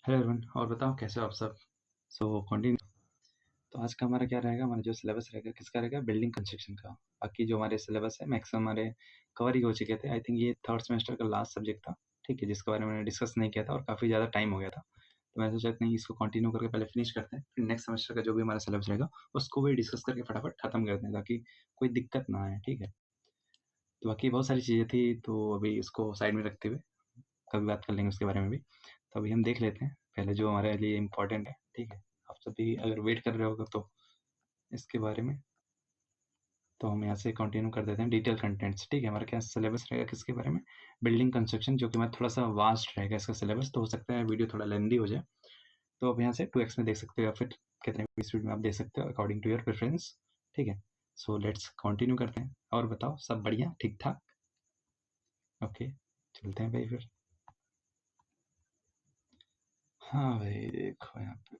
Hello everyone और बताओ कैसे हो आप सब। कंटिन्यू। तो आज का हमारा क्या रहेगा, हमारा जो सिलेबस रहेगा किसका रहेगा, बिल्डिंग कंस्ट्रक्शन का। बाकी जो हमारे सिलेबस है मैक्सिमम हमारे कवर ही हो चुके थे। आई थिंक ये थर्ड सेमेस्टर का लास्ट सब्जेक्ट था, ठीक है, जिसके बारे में मैंने डिस्कस नहीं किया था और काफ़ी ज़्यादा टाइम हो गया था। तो मैं सोचा कि नहीं, इसको कंटिन्यू करके पहले फिनिश करते हैं, फिर नेक्स्ट सेमेस्टर का जो भी हमारा सिलेबस रहेगा उसको भी डिस्कस करके फटाफट खत्म करते हैं ताकि कोई दिक्कत ना आए, ठीक है। तो बाकी बहुत सारी चीज़ें थी, तो अभी इसको साइड में रखते हुए कभी बात कर लेंगे उसके बारे में भी। तो अभी हम देख लेते हैं पहले जो हमारे लिए इम्पोर्टेंट है, ठीक है। आप सभी अगर वेट कर रहे होगे तो इसके बारे में, तो हम यहाँ से कंटिन्यू कर देते हैं डिटेल कंटेंट्स, ठीक है। हमारे क्या सिलेबस रहेगा किसके बारे में, बिल्डिंग कंस्ट्रक्शन, जो कि हमारा थोड़ा सा वास्ट रहेगा इसका सिलेबस, तो हो सकता है वीडियो थोड़ा लेंदी हो जाए। तो आप यहाँ से 2x में देख सकते हो या फिर कितने भी स्पीड में आप देख सकते हो अकॉर्डिंग टू योर प्रेफरेंस, ठीक है। सो लेट्स कंटिन्यू करते हैं। और बताओ सब बढ़िया ठीक ठाक? ओके, चलते हैं भाई फिर। हाँ भाई देखो यहाँ पे,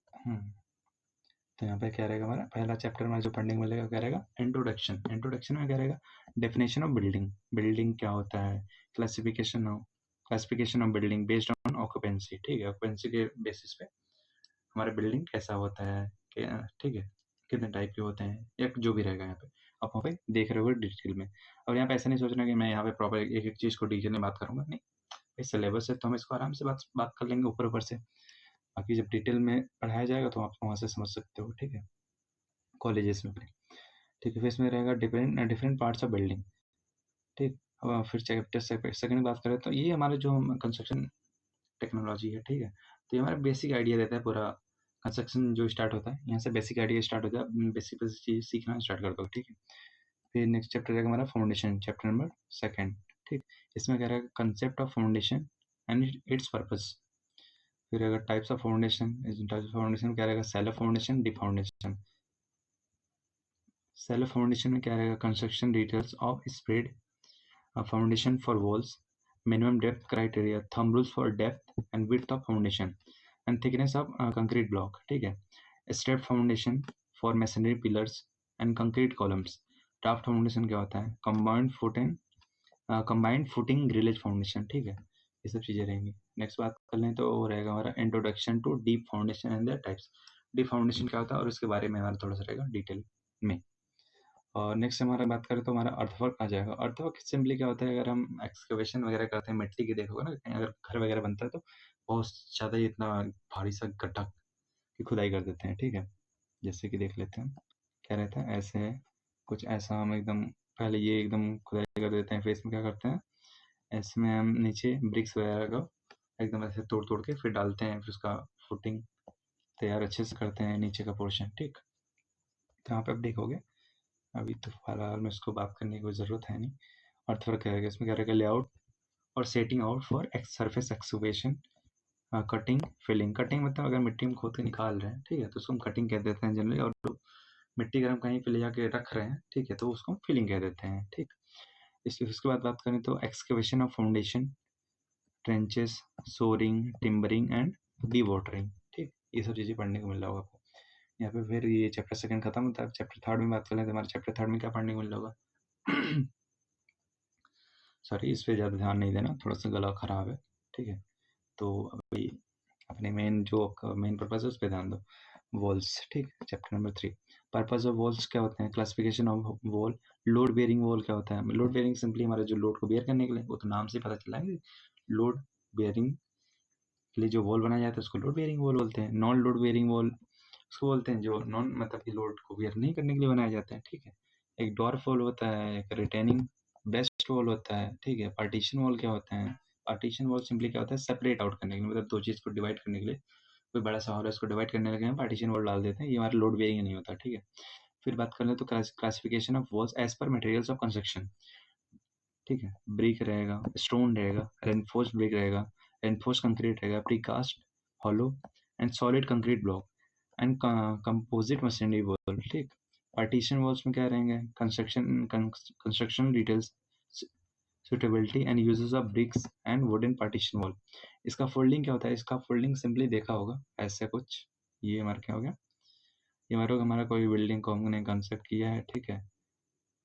तो यहाँ पे क्या रहेगा, हमारा पहला चैप्टर में जो पढ़ने को मिलेगा क्या रहेगा, इंट्रोडक्शन। इंट्रोडक्शन में क्या रहेगा, डेफिनेशन ऑफ बिल्डिंग, बिल्डिंग क्या होता है, classification of building based on occupancy, ठीक है। ऑक्यूपेंसी के बेसिस पे हमारा बिल्डिंग कैसा होता है, ठीक है, कितने टाइप के होते हैं, या जो भी रहेगा यहाँ पे आप वहाँ पे देख रहे हो डिटेल में। और यहाँ पे ऐसा नहीं सोचना कि मैं यहाँ पे प्रॉपर एक एक चीज़ को डिटेल में बात करूंगा, नहीं। इस सिलेबस है तो हम इसको आराम से बात कर लेंगे ऊपर ऊपर से। बाकी जब डिटेल में पढ़ाया जाएगा तो आप वहाँ से समझ सकते हो, ठीक है, कॉलेजेस में भी, ठीक है। फिर इसमें रहेगा different different parts of building, ठीक। अब फिर चैप्टर सेकंड में बात करें तो ये हमारा जो कंस्ट्रक्शन टेक्नोलॉजी है, ठीक है। तो ये हमारा बेसिक आइडिया देता है पूरा। कंस्ट्रक्शन जो स्टार्ट होता है यहाँ से बेसिक आइडिया स्टार्ट होता है, बेसिक बेसिक चीज़ सीखना स्टार्ट कर दो, ठीक है। फिर नेक्स्ट चैप्टर रहेगा हमारा फाउंडेशन, चैप्टर नंबर सेकंड, ठीक। इसमें क्या रहेगा, concept of foundation and it's purpose. फिर अगर types of foundation, types of foundation क्या रहेगा, self foundation, deep foundation. Self foundation में क्या रहेगा, construction details of spread foundation for walls, minimum depth criteria, thumb rules for depth and width of foundation, and thickness of concrete block, ठीक है। Step foundation for masonry pillars and concrete columns. Raft foundation क्या होता है, combined footing grillage foundation, ठीक है। ये सब चीज़ें रहेंगी। नेक्स्ट बात कर लें तो वो रहेगा हमारा introduction to deep foundation and their types. Deep foundation क्या होता है और उसके बारे में हमारा थोड़ा सा रहेगा डिटेल में। और नेक्स्ट हमारा बात करें तो हमारा अर्थवर्क आ जाएगा। अर्थवर्क सिंपली क्या होता है, अगर हम एक्सकवेशन वगैरह करते हैं मिट्टी की, देखोगे ना कहीं अगर घर वगैरह बनता है तो बहुत ज़्यादा ही इतना भारी सा गड्ढा की खुदाई कर देते हैं, ठीक है। जैसे कि देख लेते हैं क्या रहता है, ऐसे है कुछ ऐसा, हम एकदम पहले ये एकदम खुदाई कर देते हैं, फिर इसमें क्या करते हैं, इसमें हम नीचे ब्रिक्स वगैरह को एकदम ऐसे तोड़ तोड़ के फिर डालते हैं, फिर उसका फुटिंग तैयार अच्छे से करते हैं नीचे का पोर्शन, ठीक। तो यहाँ पे आप देखोगे, अभी तो फिलहाल में इसको बात करने की कोई ज़रूरत है नहीं। अर्थवर्क रहेगा, इसमें क्या रहेगा, लेआउट और setting out for surface excavation, cutting filling. Cutting मतलब अगर मिट्टी में खोद के निकाल रहे हैं, ठीक है, तो उसको हम कटिंग कह देते हैं जनरली। और मिट्टी अगर हम कहीं पे ले जाके रख रहे हैं, ठीक है, तो उसको हम फिलिंग कह देते हैं, ठीक। इसलिए उसके बाद बात करें तो excavation of foundation, trenches, shoring, timbering and dewatering, ठीक। ये सब चीज़ें पढ़ने को मिल रहा होगा आपको यहाँ पे। फिर ये चैप्टर सेकंड खत्म होता है। चैप्टर थर्ड में बात कर लें तो हमारे चैप्टर थर्ड में क्या पढ़ने को मिल रहा होगा सॉरी, इस पे ज़्यादा ध्यान नहीं देना, थोड़ा सा गला खराब है, ठीक है। तो अभी अपने मेन जो मेन पर्पज है उस पर ध्यान दो। वॉल्स, ठीक, chapter number 3। Purpose of walls क्या होते हैं, classification of wall, load bearing wall क्या होता है। लोड बेयरिंग सिंपली हमारा जो लोड को बेयर करने के लिए, वो तो नाम से पता चला है, लोड बेयरिंग के लिए जो वॉल बनाया जाता है उसको लोड बेयरिंग वॉल बोलते हैं। नॉन लोड बेयरिंग वॉल उसको बोलते हैं जो नॉन मतलब कि लोड को बेयर नहीं करने के लिए बनाए जाते हैं, ठीक है। एक डॉर्फ वॉल होता है, एक रिटेनिंग बेस्ट वॉल होता है, ठीक है। पार्टीशन वॉल क्या होता है, पार्टीशन वॉल सिंपली क्या होता है, सेपरेट आउट करने के लिए, मतलब दो चीज़ को डिवाइड करने के लिए, कोई बड़ा सा हॉल है उसको डिवाइड करने लगे हम पार्टीशन वॉल डाल देते हैं, ये हमारा लोड बेयरिंग नहीं होता, ठीक है। फिर बात कर ले तो classification of walls as per materials of construction, ठीक है। ब्रिक रहेगा, स्टोन रहेगा, रेनफोर्स्ड ब्रिक रहेगा, रेनफोर्स्ड कंक्रीट रहेगा, precast, hollow and solid concrete block and composite masonry wall, ठीक। पार्टीशन वॉल्स में क्या रहेंगे, construction details, suitability and uses of bricks and wooden partition wall. इसका फोल्डिंग क्या होता है, इसका फोल्डिंग सिंपली देखा होगा ऐसे कुछ, ये हमारा क्या हो गया, ये हमारा कोई बिल्डिंग को हमने कंसेप्ट किया है, ठीक है,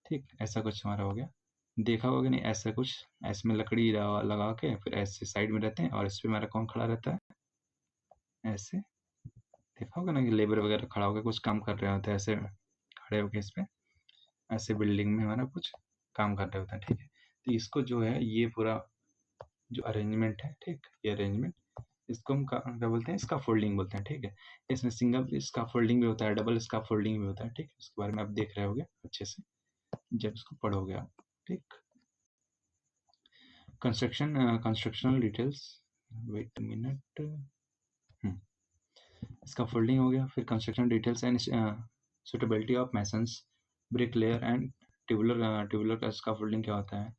ठीक, ऐसा कुछ हमारा हो गया, देखा होगा नहीं, ऐसा कुछ, ऐसे में लकड़ी लगा के फिर ऐसे साइड में रहते हैं और इस पे हमारा कौन खड़ा रहता है, ऐसे देखा होगा ना कि लेबर वगैरह खड़ा होकर कुछ काम कर रहे होते हैं, ऐसे खड़े होके इस पे ऐसे बिल्डिंग में हमारा कुछ काम कर रहे होते हैं, ठीक है। तो इसको जो है ये पूरा जो अरेंजमेंट है, ठीक, ये अरेंजमेंट इसको हम क्या बोलते हैं, स्कैफोल्डिंग बोलते हैं, ठीक है। इसमें सिंगल स्कैफोल्डिंग भी होता है, डबल स्कैफोल्डिंग भी होता है, ठीक है। उसके बारे में आप देख रहे होगे अच्छे से जब इसको पढ़ोगे आप, ठीक। Constructional details, wait minute, scaffolding हो गया, फिर construction details and suitability of masons, brick layer and tubular का स्कैफोल्डिंग क्या होता है,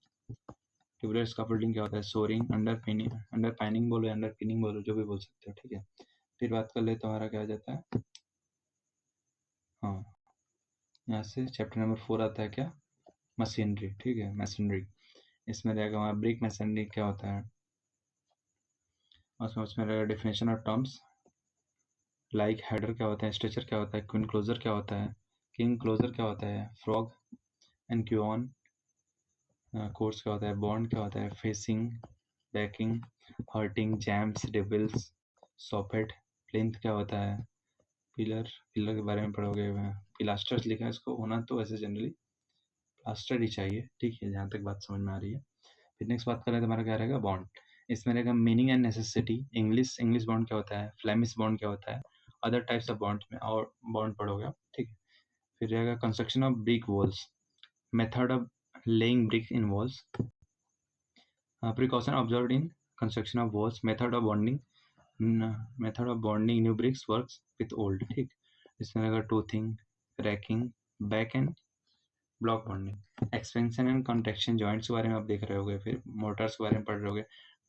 ट्यूबुलर स्कैफोल्डिंग क्या होता है, सोरिंग, अंडर पाइनिंग बोलो, अंडर पिनिंग बोलो, जो भी बोल सकते हो, ठीक है। फिर बात कर ले तो हमारा क्या आ जाता है, हाँ, यहाँ से चैप्टर नंबर 4 आता है क्या, मशीनरी, ठीक है, मशीनरी। इसमें रहेगा हमारा ब्रिक मशीनरी क्या होता है, उसमें रहेगा definition of terms like header क्या होता है, स्ट्रेचर क्या होता है, क्वीन क्लोजर क्या होता है, किंग क्लोजर क्या होता है, फ्रॉग एंड क्यूऑन कोर्स क्या होता है, बॉन्ड क्या होता है, facing, backing, hearting, jambs, devils, socket, plinth क्या होता है, पिलर, पिलर के बारे में पढ़ोगे, पिलास्टर्स लिखा है, इसको होना तो ऐसे जनरली प्लास्टर ही चाहिए, ठीक है, जहाँ तक बात समझ में आ रही है। फिर नेक्स्ट बात करें तो हमारा क्या रहेगा, बॉन्ड। इसमें रहेगा meaning and necessity, English English bond क्या होता है, फ्लेमिश बॉन्ड क्या होता है, अदर टाइप्स ऑफ बॉन्ड में और बॉन्ड पढ़ोगे आप, ठीक है। फिर रहेगा construction of brick walls, method of laying brick in walls, precaution observed in construction of walls, method of bonding, method of bonding new bricks works with old, ठीक। इसमें रहेगा toothing, ranking, back and block bonding, expansion and contraction joints के बारे में आप देख रहे होगे, फिर मोटर्स के बारे में पढ़ रहे होगे,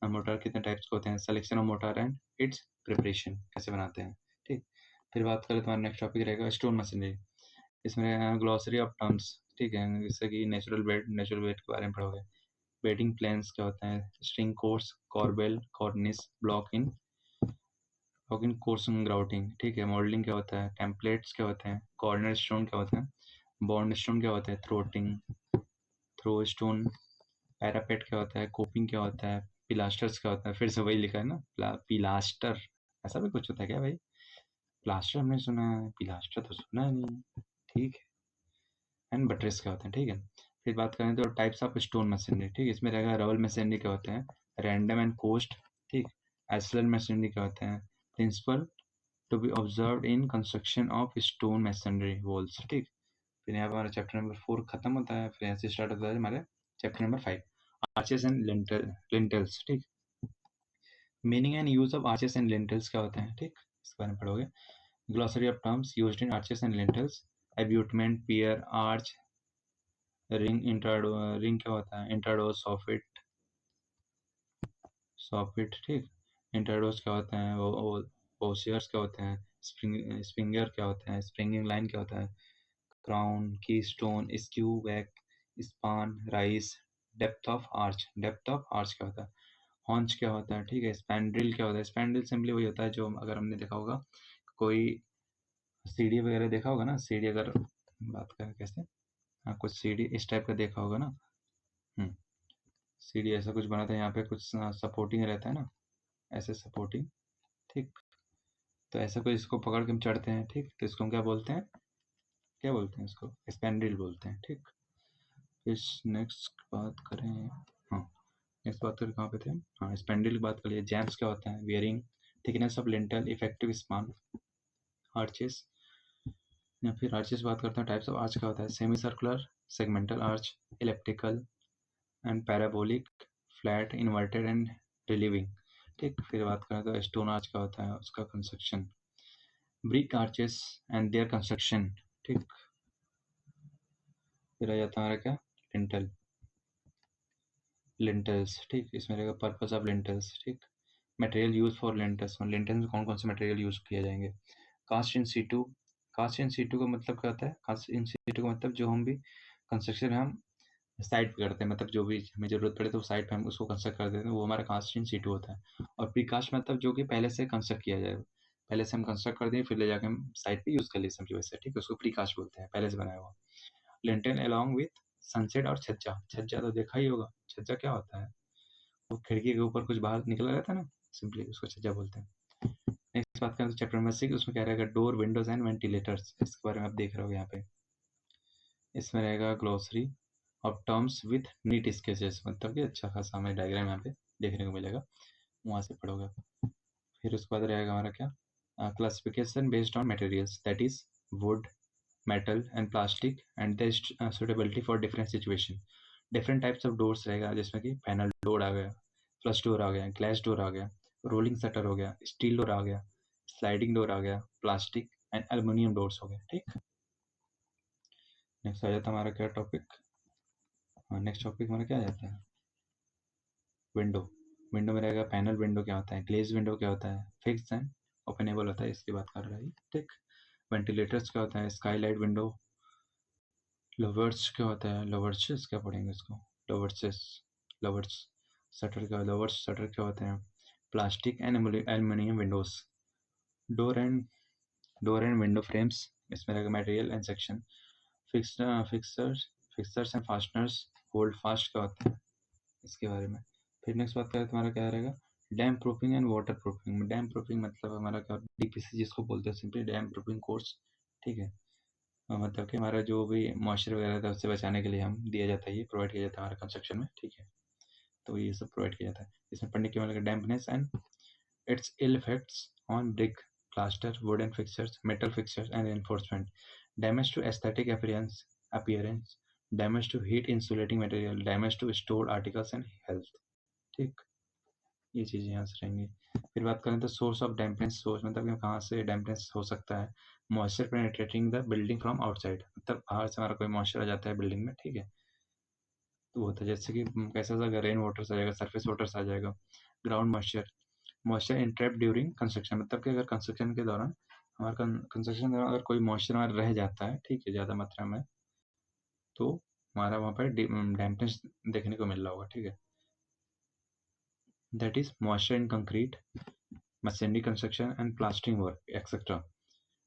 मोटर कितने टाइप्स के होते हैं, selection of motor and it's preparation कैसे बनाते हैं, ठीक। फिर बात करें तो हमारा नेक्स्ट टॉपिक रहेगा स्टोन मशीनरी। इसमें ग्लॉसरी ऑफ टर्म्स, ठीक है, जैसे कि नेचुरल बेड के बारे में पढ़ोगे, बेडिंग प्लान्स क्या होता है, string course, corbel, कॉर्निस, block in course grouting, ठीक है, मॉडलिंग क्या होता है, टेम्पलेट्स क्या होते हैं, कॉर्नर स्टोन क्या होता है, बॉन्ड स्टोन क्या होता है, थ्रो स्टोन, पैरापेट क्या होता है, कोपिंग क्या होता है, पिलास्टर्स क्या होता है, फिर से वही लिखा है ना, पिलास्टर, ऐसा भी कुछ होता है क्या भाई, प्लास्टर हमने सुना है, पिलास्टर तो सुना ही नहीं, ठीक है। एंड बटरेस क्या होते हैं, ठीक है। फिर बात करें तो टाइप्स ऑफ स्टोन मशीनरी, ठीक है, इसमें रहेगा रबल मशीनरी क्या होते हैं, रैंडम एंड कोस्ट, ठीक, एसएल मशीनरी क्या होते हैं, principle to be observed in construction of stone masonry walls, ठीक। फिर यहाँ पर हमारा चैप्टर नंबर 4 खत्म होता है, फिर यहाँ से स्टार्ट होता है हमारे chapter number 5, arches and lintels, ठीक। Meaning and use of arches and lintels क्या होते हैं, ठीक, इसके बारे में पढ़ोगे। Glossary of terms used in arches and lintels, abutment, pier, arch, ring क्या होता है, इंट्राडोर, सॉफिट, ठीक। इंट्राडोर्स क्या होते हैं, वो ओसियर्स क्या होते हैं, स्प्रिंगर क्या होते हैं, स्प्रिंगिंग लाइन क्या होता है, क्राउन, की stone, skew back, span, rice, depth of arch क्या होता है, हॉन्च क्या होता है, ठीक है, स्पैंड्रिल क्या होता है, स्पैंड्रिल सिंपली वही होता है जो अगर हमने देखा होगा कोई सीढ़ी वगैरह देखा होगा ना, सीढ़ी अगर बात करें कैसे, हाँ, कुछ सीढ़ी इस टाइप का देखा होगा ना, सीढ़ी ऐसा कुछ बना था, यहाँ पे कुछ सपोर्टिंग रहता है ना, ऐसे सपोर्टिंग, ठीक। तो ऐसा कोई इसको पकड़ के हम चढ़ते हैं, ठीक, तो इसको हम क्या बोलते हैं, इसको स्पैंड्रिल बोलते हैं, ठीक। फिर नेक्स्ट बात करें, हाँ, नेक्स्ट बात करें कहाँ पे थे, हाँ, स्पैंड्रिल की बात करिए, जैम्स क्या होता है, wearing, thickness of lintel, effective span, arches, या फिर आर्चेस बात करते हैं, टाइप्स ऑफ आर्च क्या होता है, semi circular, segmental arch, elliptical and parabolic, flat, inverted and relieving, ठीक। फिर बात करें तो स्टोन आर्च क्या होता है, उसका construction, brick arches and there construction, ठीक। फिर आ जाता है हमारा क्या, लिंटल, लिंटल्स, ठीक, इसमें रहेगा पर्पस ऑफ लिंटल्स, ठीक, material used for lintels, lintels में कौन कौन से मटेरियल यूज किए जाएंगे, cast in situ, cast in situ का मतलब क्या होता है, कास्ट इन सीटू का मतलब जो हम भी कंस्ट्रक्शन में हम साइट पे करते हैं, मतलब जो भी हमें जरूरत पड़े तो साइट पे हम उसको कंस्ट्रक्ट कर देते हैं, वो हमारा कास्ट इन सीटू होता है। और प्रीकास्ट मतलब जो कि पहले से कंस्ट्रक्ट किया जाए, पहले से हम कंस्ट्रक्ट कर दें फिर ले जाके हम साइट पे यूज कर ले समझो वैसे, ठीक है, उसको प्रीकास्ट बोलते हैं, पहले से बनाया हुआ। लिंटल अलॉन्ग विथ सनसेट और छज्जा, छज्जा तो देखा ही होगा, छज्जा क्या होता है, वो खिड़की के ऊपर कुछ बाहर निकला रहता है ना, सिंपली उसको छज्जा बोलते हैं। नेक्स्ट बात करें तो चैप्टर नंबर 6, उसमें क्या रहेगा, डोर, विंडोज एंड वेंटिलेटर्स, इसके बारे में आप देख रहे हो यहाँ पे। इसमें रहेगा glossary of terms with neat sketches, मतलब कि अच्छा खासा हमें डायग्राम यहाँ पे देखने को मिलेगा, वहाँ से पढ़ोगे। फिर उसके बाद रहेगा हमारा क्या, classification based on materials, that is would, metal and plastic and their suitability for different situation। different types of doors रहेगा, जिसमें कि पैनल डोर आ गया, फ्लश डोर आ गया, ग्लास डोर आ गया, रोलिंग शटर हो गया, स्टील डोर आ गया, स्लाइडिंग डोर आ गया, प्लास्टिक एंड एल्युमिनियम डोर्स हो गए। ठीक, नेक्स्ट आ जाता है हमारा क्या टॉपिक, नेक्स्ट टॉपिक हमारा क्या आ जाता है, विंडो। विंडो में रहेगा पैनल विंडो क्या होता है, ग्लेज विंडो क्या होता है, फिक्स एंड ओपनेबल होता है, इसकी बात कर रहा है। ठीक, वेंटिलेटर्स क्या होता है, स्काईलाइट विंडो। लवर्स क्या होता है, लवर्सेस क्या पढ़ेंगे इसको, लवर्सेस, लवर्स शटर क्या, लवर्स शटर क्या होते हैं, plastic and aluminium Windows. Door and window frames, इसमें रहेगा material and section. Fixers and fasteners, hold fast क्या होता है, इसके बारे में। फिर नेक्स्ट बात करें तुम्हारा क्या रहेगा, dam proofing and water proofing. Dam proofing मतलब हमारा क्या, डीपीसी जिसको बोलते हैं, सिंपली डैम प्रूफिंग कोर्स। ठीक है, मतलब कि हमारा जो भी मॉइस्चर वगैरह था उससे बचाने के लिए हम दिया जाता है, ये प्रोवाइड किया जाता है हमारे कंस्ट्रक्शन में। ठीक है, तो ये सब प्रोवाइड किया जाता है। इसमें पढ़ने के मतलब dampness and its ill effects on brick, plaster, wooden fixtures, metal fixtures and enforcement, damage to aesthetic appearance, damage to heat insulating material, damage to stored articles and health. ठीक, ये चीज़ें यहाँ से रहेंगी। फिर बात करें तो सोर्स ऑफ डैम्पनेस, सोर्स मतलब कि कहाँ से डैम्पनेस हो सकता है, moisture penetrating the building from outside, मतलब बाहर से हमारा कोई मॉइस्चर आ जाता है बिल्डिंग में। ठीक है, तो वो होता है जैसे कि कैसा सा रेन वाटर आ जाएगा, सरफेस वाटर आ जाएगा, ground moisture, moisture entrap during construction, मतलब कि अगर कंस्ट्रक्शन के दौरान हमारा कंस्ट्रक्शन के दौरान अगर कोई मॉइस्चर हमारा रह जाता है, ठीक है, ज़्यादा मात्रा में, तो हमारा वहाँ पर डैम्पनेस देखने को मिल रहा होगा। ठीक है, that is moisture in concrete, masonry construction and plastering work, etc.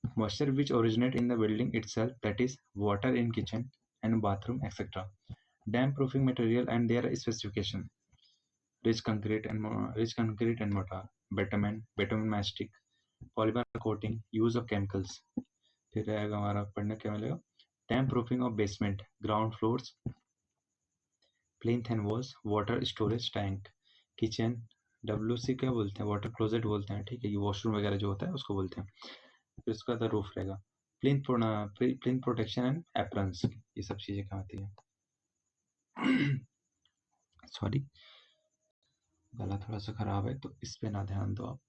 Moisture which originate in the building itself, that is water in kitchen and bathroom, etc. Damp proofing material and their specification: rich concrete and mortar, bitumen mastic, polymer coating, use of chemicals. फिर रहेगा हमारा पढ़ने क्या मिलेगा, damp proofing of basement, ground floors, plinth and walls, water storage tank, kitchen, WC क्या बोलते हैं, water closet बोलते हैं। ठीक है, ये वॉशरूम वगैरह जो होता है उसको बोलते हैं। फिर उसका बाद रूफ रहेगा, प्लिंथ प्रोटेक्शन एंड एप्रन्स, ये सब चीज़ें क्या होती है। सॉरी, गला थोड़ा सा खराब है तो इस पे ना ध्यान दो आप।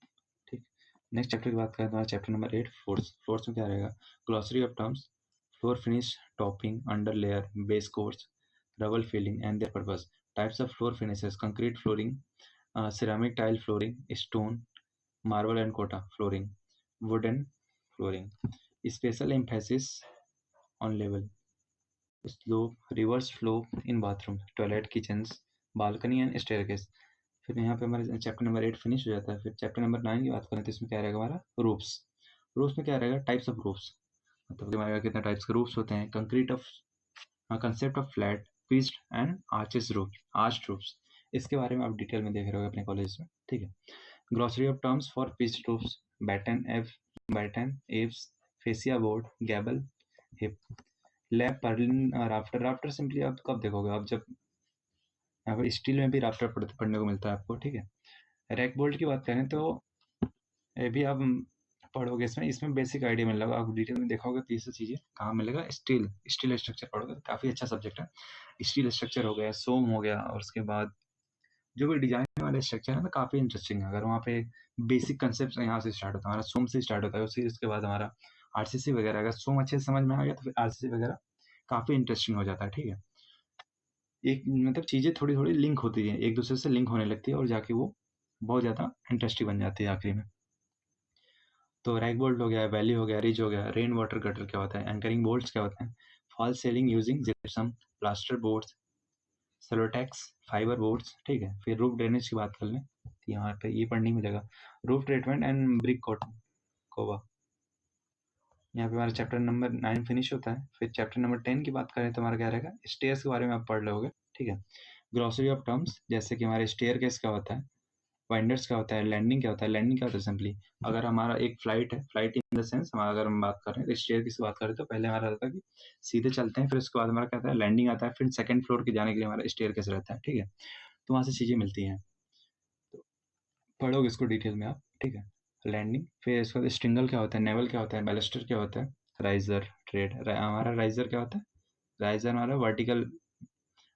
ठीक, नेक्स्ट चैप्टर की बात करें तो चैप्टर नंबर 8, फ्लोर्स। फ्लोर्स में क्या रहेगा, glossary of terms, floor finish, topping, under layer, base course, rubble filling and their purpose, types of floor finishes, concrete flooring, ceramic tile flooring, stone, marble and cotta flooring, wooden flooring. Special emphasis on level, slope, reverse flow in bathroom, toilet, kitchens, balcony and staircase. फिर यहाँ पे हमारे chapter number 8 finish हो जाता है। फिर chapter number 9 की बात करें तो इसमें क्या रहेगा हमारा, रूफ्स। रूफ्स में क्या रहेगा, टाइप्स ऑफ रूफ्स, मतलब कि हमारे कितने टाइप्स के रूफ्स होते हैं, concrete of, concept of flat, pitched and arches roof, arched roofs, इसके बारे में आप डिटेल में देख रहे हो अपने कॉलेज में। ठीक है, glossary of terms for pitched roofs, batten eaves, fascia board, gable, hip, lap, purlin, rafter. Rafter simply आप कब देखोगे, आप जब यहाँ पर स्टील में भी राफ्टर पढ़ने को मिलता है आपको। ठीक है, रैक बोल्ट की बात करें तो ये भी आप पढ़ोगे, इसमें इसमें बेसिक आइडिया मिल जाएगा, आप डिटेल में देखोगे तो ये सब चीज़ें कहाँ मिलेगा, स्टील स्ट्रक्चर पढ़ोगे तो काफ़ी अच्छा सब्जेक्ट है। स्टील स्ट्रक्चर हो गया, सोम हो गया, और उसके बाद जो भी डिजाइन वाले स्ट्रक्चर है ना, काफ़ी इंटरेस्टिंग है। अगर वहाँ पे बेसिक कंसेप्ट यहाँ से स्टार्ट होता है, हमारा सोम से स्टार्ट होता है, उसके बाद हमारा आरसीसी वगैरह, अगर सोम अच्छे से समझ में आ गया तो फिर आरसीसी वगैरह काफ़ी इंटरेस्टिंग हो जाता है। ठीक है, एक मतलब चीज़ें थोड़ी थोड़ी लिंक होती है, एक दूसरे से लिंक होने लगती है और जाके वो बहुत ज़्यादा इंटरेस्टिंग बन जाती है आखिरी में। तो रैक बोल्ट हो गया, वैली हो गया, रिज हो गया, रेन वाटर गटर क्या होता है, एंकरिंग बोल्ट्स क्या होते हैं, fall ceiling using gypsum, plaster boards, Celotex, fibre boards. ठीक है, फिर रूफ ड्रेनेज की बात कर लें तो यहाँ पे ये पढ़ने मिलेगा, रूफ ट्रीटमेंट एंड ब्रिक कोवा। यहाँ पे हमारा चैप्टर नंबर 9 फिनिश होता है। फिर चैप्टर नंबर 10 की बात करें तो हमारा क्या रहेगा, स्टेयर्स के बारे में आप पढ़ लोगे। ठीक है, ग्लॉसरी ऑफ टर्म्स, जैसे कि हमारे स्टेयर केस क्या होता है, वाइंडर्स क्या होता है, लैंडिंग क्या होता है, लैंडिंग क्या होता है सिंपली अगर हमारा एक फ्लाइट है, फ्लाइट इन द सेंस हमारा अगर हम बात कर रहे हैं स्टेयर की बात करें तो पहले हमारा रहता है कि सीधे चलते हैं, फिर उसके बाद हमारा क्या आता है लैंडिंग आता है, फिर सेकंड फ्लोर के जाने के लिए हमारा स्टेयर कैसे रहता है, ठीक है। तो वहाँ से चीज़ें मिलती हैं, तो पढ़ोगे इसको डिटेल में आप, ठीक है। लैंडिंग, फिर इसके बाद स्ट्रिंगल क्या होता है, नेवल क्या होता है, बैलिस्टर क्या होता है, राइजर, ट्रेड, हमारा राइजर क्या होता है, राइजर हमारा वर्टिकल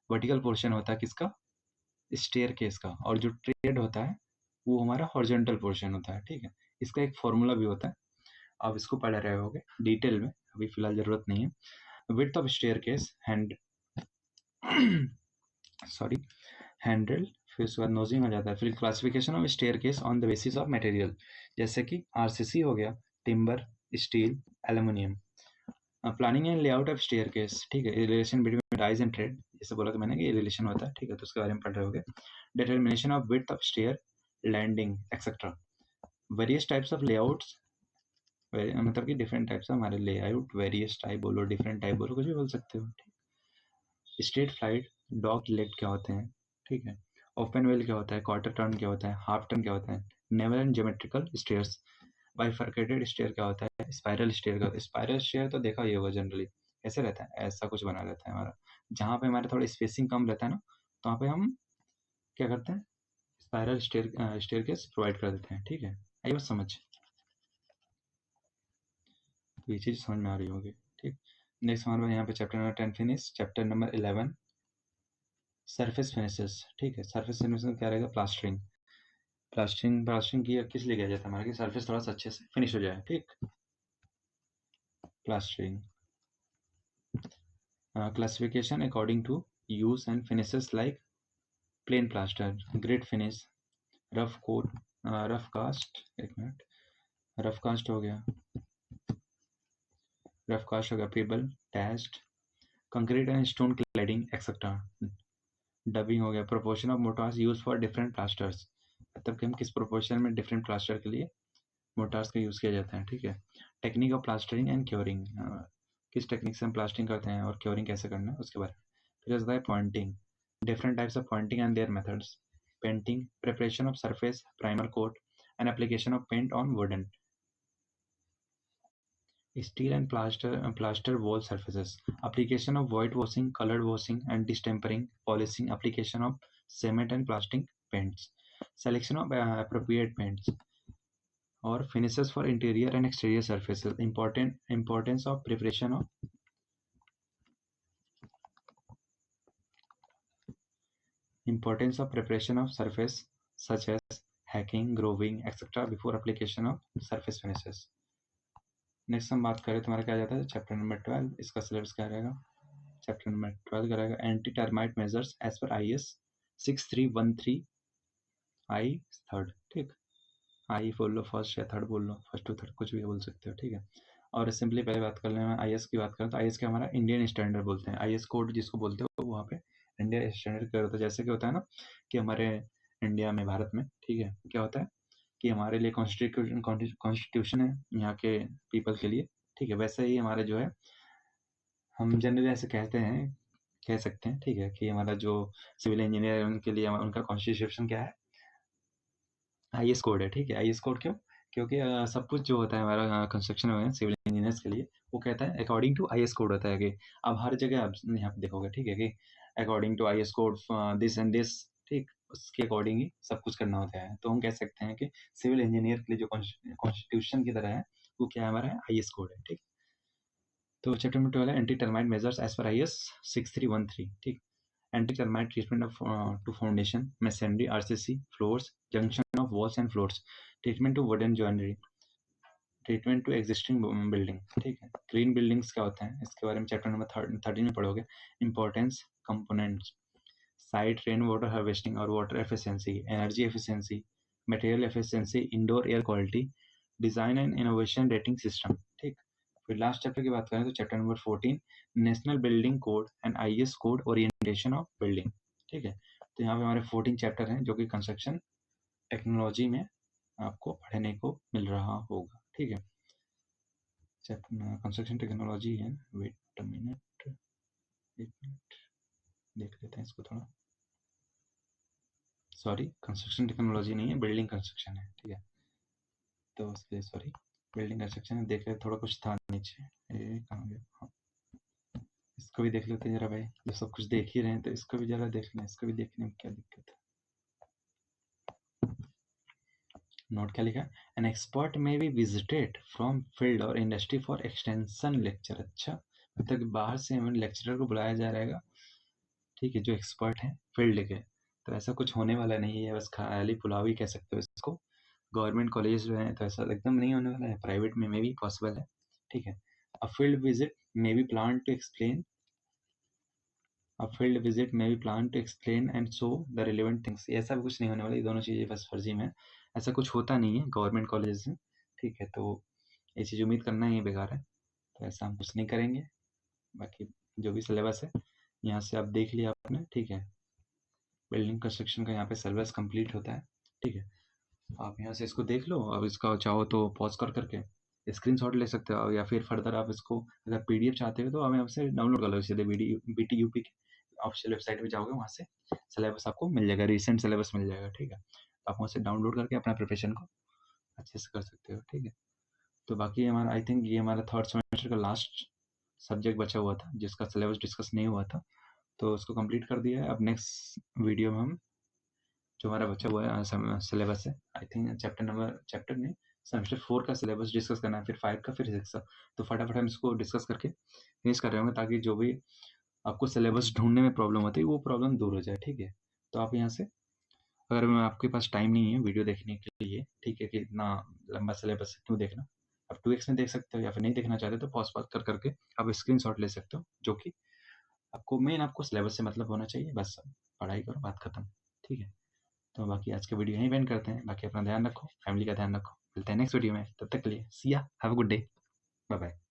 वर्टिकल पोर्शन होता है किसका, स्टेयर केस का, और जो ट्रेड होता है वो हमारा हॉरिजॉन्टल पोर्शन होता है, ठीक है। इसका एक फॉर्मूला भी होता है, आप इसको पढ़ रहे होगे डिटेल में, अभी फिलहाल जरूरत नहीं है। Width of staircase hand sorry handle, फिर उसके बाद नोजिंग हो जाता है, फिर classification of staircase on the basis of material, जैसे कि आरसीसी हो गया, timber, steel, aluminium. Planning and layout of staircase, ठीक है, relation between rise and tread, जैसे बोला कि मैंने कि रिलेशन होता है, ठीक है, तो उसके बारे में पढ़ रहे होगे। Determination of width of stair, landing etcetera, various types of layouts, मतलब कि डिफरेंट टाइप्स ऑफ हमारे लेआउट, वेरियस टाइप बोलो, डिफरेंट टाइप बोलो, कुछ भी बोल सकते हो, ठीक। स्ट्रेट फ्लाइट, डॉग लेग क्या होते हैं, ठीक है। ओपन वेल क्या होता है, क्वार्टर टर्न क्या होता है, हाफ टर्न क्या होता है, newel and geometrical stairs, bifurcated stair क्या होता है, स्पाइरल स्टेयर का, स्पाइरल स्टेयर तो देखा ही होगा जनरली, कैसे रहता है, ऐसा कुछ बना रहता है हमारा, जहाँ पे हमारा थोड़ा स्पेसिंग कम रहता है ना, तो वहाँ पे हम क्या करते हैं, स्पाइरल स्टेयर केस प्रोवाइड कर देते हैं, ठीक है। आई बस समझ, तो ये चीज़ समझ में आ रही होगी, ठीक। नेक्स्ट हमारे पास यहाँ पे chapter number 10 finish, chapter number 11 surface finishes, ठीक है। सरफेस फिनिश में क्या रहेगा, प्लास्टरिंग, प्लास्टरिंग की किस लिए किया जाता है हमारा, कि सरफेस थोड़ा सा अच्छे से फिनिश हो जाए, ठीक। Plastering, classification according to use and finishes like plain plaster, grid finish, rough coat, rough cast, एक मिनट, रफ कास्ट हो गया, रफ कास्ट हो गया, pebble, test, concrete and stone cladding etcetera, dubbing हो गया, proportion of mortars used for different plasters, मतलब कि हम किस प्रोपोर्शन में डिफरेंट प्लास्टर के लिए मोटार्स का यूज़ किया जाता है, ठीक है। Technique of plastering and curing, किस टेक्निक से हम प्लास्टरिंग करते हैं और क्योरिंग कैसे करना है उसके बारे में। फिर उसका है Poynting, different types of pointing and their methods, painting, preparation of surface, primer coat, and application of paint on wooden, steel and plaster wall surfaces, application of whitewashing, colored washing and distempering, polishing, application of cement and plastic paints, selection of appropriate paints, or finishes for interior and exterior surfaces. Importance of preparation of surface such as hacking, grooving, etc. before application of surface finishes. Next हम बात करें तुम्हारा क्या जाता है chapter number 12, इसका syllabus क्या रहेगा, चैप्टर नंबर 12 का रहेगा anti termite measures as per IS 6313 I third, ठीक। आई बोल लो फर्स्ट या थर्ड बोल लो, फर्स्ट टू थर्ड कुछ भी बोल सकते हो, ठीक है। और सिंपली पहले बात कर लें, IS की बात करें तो IS का हमारा इंडियन स्टैंडर्ड बोलते हैं, IS कोड जिसको बोलते हो वहाँ पे इंडिया स्टैंडर्ड क्या होता है, जैसे कि होता है ना कि हमारे इंडिया में, भारत में, ठीक है, क्या होता है कि हमारे लिए कॉन्स्टिट्यूशन है यहाँ के पीपल के लिए, ठीक है। वैसे ही हमारे जो है, हम जनरली ऐसे कहते हैं, कह सकते हैं, ठीक है, कि हमारा जो सिविल इंजीनियर है उनके लिए उनका कॉन्स्टिट्यूशन क्या है, IS कोड है, ठीक है। IS कोड क्यों, क्योंकि सब कुछ जो होता है हमारा कंस्ट्रक्शन में सिविल इंजीनियर्स के लिए, वो कहता है अकॉर्डिंग टू IS कोड होता है, कि अब हर जगह आप यहाँ पे देखोगे, ठीक है, कि according to IS code this and this, ठीक, उसके अकॉर्डिंग ही सब कुछ करना होता है। तो हम कह सकते हैं कि सिविल इंजीनियर के लिए जो कॉन्स्टिट्यूशन की तरह है वो क्या है, हमारा IS कोड है, ठीक। तो चैप्टर नंबर 12 है anti termite measures as per IS 6313, ठीक। Anti termite treatment of to foundation, masonry, RCC, floors, junction of walls and floors, treatment to wooden joinery, treatment to existing building, ठीक है। Green buildings क्या होते हैं, इसके बारे में चैप्टर नंबर 13 में पढ़ोगे। Importance, components, site, rain water harvesting और water efficiency, energy efficiency, material efficiency, indoor air quality, design and innovation rating system, ठीक। फिर लास्ट चैप्टर की बात करें तो chapter number 14 national building code and IS code orientation of building, ठीक है। तो यहाँ पे हमारे 14 चैप्टर हैं जो कि कंस्ट्रक्शन टेक्नोलॉजी में आपको पढ़ने को मिल रहा होगा, ठीक है। चैप्टर कंस्ट्रक्शन टेक्नोलॉजी है, वेट अ मिनट, एक मिनट देख लेते हैं इसको थोड़ा। सॉरी कंस्ट्रक्शन टेक्नोलॉजी नहीं है, बिल्डिंग कंस्ट्रक्शन है, ठीक है। तो उसके लिए सॉरी, बिल्डिंग कंस्ट्रक्शन है, देख रहे थोड़ा कुछ था नीचे, ये कहाँ गया, हाँ इसको भी देख लेते हैं जरा भाई, जब सब कुछ देख ही रहे हैं तो इसको भी जरा देख लें, इसको भी देखने में क्या दिक्कत है। नोट क्या लिखा है, एन एक्सपर्ट में बी विजिटेड फ्रॉम फील्ड और इंडस्ट्री फॉर एक्सटेंशन लेक्चर। अच्छा, मतलब कि बाहर से हमें लेक्चरर को बुलाया जा रहेगा, ठीक है, जो एक्सपर्ट हैं फील्ड के। तो ऐसा कुछ होने वाला नहीं है, बस खाली पुलाव ही कह सकते हो इसको। गवर्नमेंट कॉलेज जो है तो ऐसा एकदम नहीं होने वाला है, प्राइवेट में भी पॉसिबल है, ठीक है। A field visit may be plan to explain, a field visit may be plan to explain and show the relevant things. ऐसा भी कुछ नहीं होने वाला, ये दोनों चीज़ें बस फर्जी में है। ऐसा कुछ होता नहीं है गवर्नमेंट कॉलेज में, ठीक है। तो ये चीज़ उम्मीद करना ही बेकार है, तो ऐसा हम कुछ नहीं करेंगे। बाकी जो भी सिलेबस है यहाँ से आप देख लिया आपने, ठीक है। बिल्डिंग कंस्ट्रक्शन का यहाँ पे सिलेबस कंप्लीट होता है, ठीक है। आप यहाँ से इसको देख लो, अब इसका चाहो तो पॉज कर करके स्क्रीनशॉट ले सकते हो, या फिर फर्दर आप इसको अगर पीडीएफ चाहते हो तो आप यहाँ से डाउनलोड कर लो, सीधे बीटीयूपी की ऑफिशियल वेबसाइट पे जाओगे, वहाँ से सिलेबस आपको मिल जाएगा, रिसेंट सिलेबस मिल जाएगा, ठीक है। तो आप वहाँ से डाउनलोड करके अपना प्रिपरेशन को अच्छे से कर सकते हो, ठीक है। तो बाकी हमारा आई थिंक ये हमारा थर्ड सेमेस्टर का लास्ट सब्जेक्ट बचा हुआ था जिसका सिलेबस डिस्कस नहीं हुआ था, तो उसको कंप्लीट कर दिया है। अब नेक्स्ट वीडियो में हम जो हमारा बचा हुआ है सिलेबस है, आई थिंक चैप्टर नहीं, सेमेस्टर 4 का सिलेबस डिस्कस करना है, फिर 5 का, फिर 6 का। तो फटाफट हम इसको डिस्कस करके फिनिश कर रहे होंगे, ताकि जो भी आपको सिलेबस ढूंढने में प्रॉब्लम होती है वो प्रॉब्लम दूर हो जाए, ठीक है। तो आप यहाँ से, अगर मैं आपके पास टाइम नहीं है वीडियो देखने के लिए, ठीक है, कि इतना लंबा सिलेबस क्यों देखना, आप 2x में देख सकते हो, या फिर नहीं देखना चाहते तो पॉज पॉज कर करके आप स्क्रीनशॉट ले सकते हो, जो कि आपको मेन आपको सिलेबस से मतलब होना चाहिए, बस पढ़ाई करो, बात खत्म, ठीक है। तो बाकी आज का वीडियो यहीं पेंड करते हैं। बाकी अपना ध्यान रखो, फैमिली का ध्यान रखो, मिलते हैं नेक्स्ट वीडियो में, तब तक के लिए see ya, have a good day, bye bye.